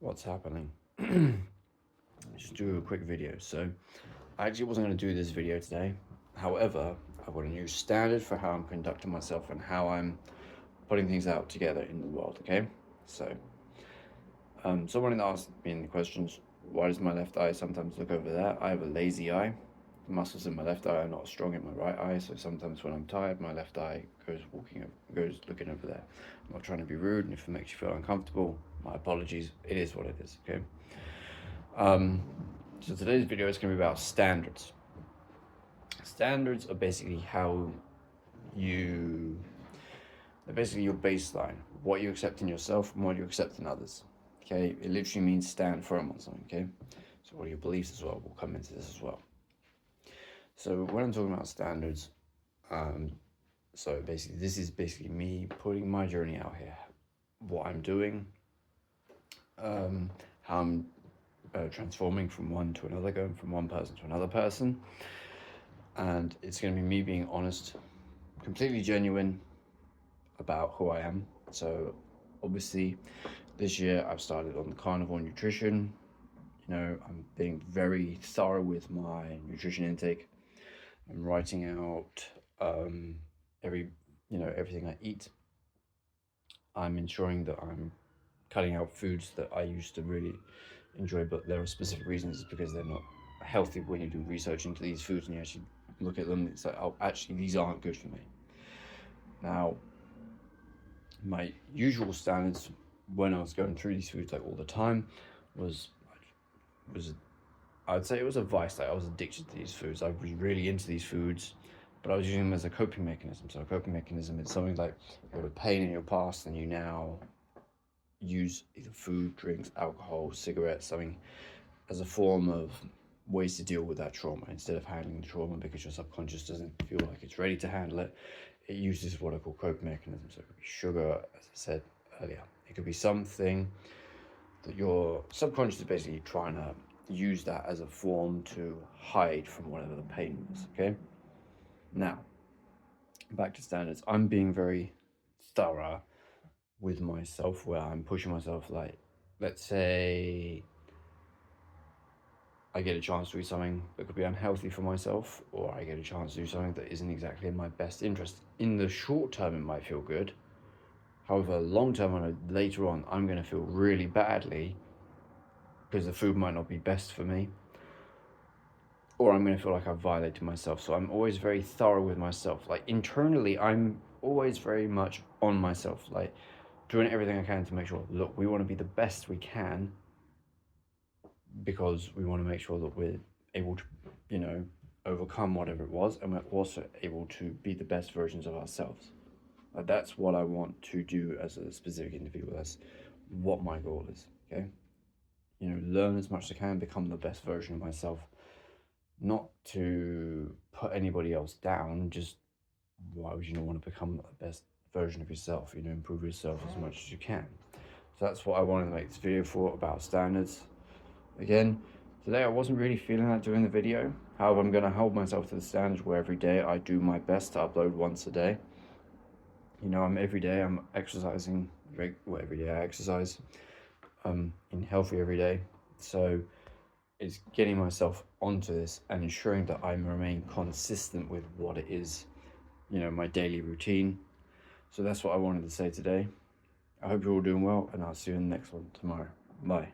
what's happening. Just do a quick video. So I actually wasn't going to do this video today. However, I've got a new standard for how I'm conducting myself and how I'm putting things out together in the world. Okay, so someone asked me in the questions, why does my left eye sometimes look over there? I have a lazy eye. The muscles in my left eye are not strong in my right eye, so sometimes when I'm tired, my left eye goes looking over there. I'm not trying to be rude, and if it makes you feel uncomfortable, my apologies. It is what it is. Okay. So today's video is going to be about standards. Standards are basically they're basically your baseline, what you accept in yourself and what you accept in others. Okay, it literally means stand firm on something. Okay, so what are your beliefs as well? We'll come into this as well. So when I'm talking about standards, so basically this is basically me putting my journey out here, what I'm doing, how I'm transforming from one to another, going from one person to another person, and it's going to be me being honest, completely genuine about who I am. So obviously this year I've started on the carnivore nutrition. I'm being very thorough with my nutrition intake. I'm writing out everything I eat. I'm ensuring that I'm cutting out foods that I used to really enjoy, but there are specific reasons. It's because they're not healthy. When you do research into these foods and you actually look at them, it's like, oh, actually these aren't good for me. Now, my usual standards when I was going through these foods like all the time was I'd say it was a vice. Like I was addicted to these foods. I was really into these foods, but I was using them as a coping mechanism. So a coping mechanism is something like you had a pain in your past and you now use either food, drinks, alcohol, cigarettes, something as a form of ways to deal with that trauma. Instead of handling the trauma because your subconscious doesn't feel like it's ready to handle it, it uses what I call coping mechanisms. So it could be sugar, as I said earlier. It could be something that your subconscious is basically trying to use that as a form to hide from whatever the pain was. Okay, now back to standards. I'm being very thorough with myself, where I'm pushing myself. Like, let's say I get a chance to eat something that could be unhealthy for myself, or I get a chance to do something that isn't exactly in my best interest. In the short term, it might feel good. However, long term, later on, I'm going to feel really badly because the food might not be best for me, or I'm going to feel like I've violated myself. So I'm always very thorough with myself. Like internally, I'm always very much on myself, like doing everything I can to make sure, look, we want to be the best we can because we want to make sure that we're able to, overcome whatever it was, and we're also able to be the best versions of ourselves. Like that's what I want to do as a specific individual. That's what my goal is. Okay, learn as much as I can, become the best version of myself. Not to put anybody else down, just why would you not want to become the best version of yourself? Improve yourself as much as you can. So that's what I wanted to make this video for, about standards. Again, today I wasn't really feeling like doing the video. However, I'm going to hold myself to the standards where every day I do my best to upload once a day. Every day I'm exercising. Every day I exercise. In healthy every day. So it's getting myself onto this and ensuring that I remain consistent with what it is, my daily routine. So that's what I wanted to say today. I hope you're all doing well, and I'll see you in the next one tomorrow. Bye.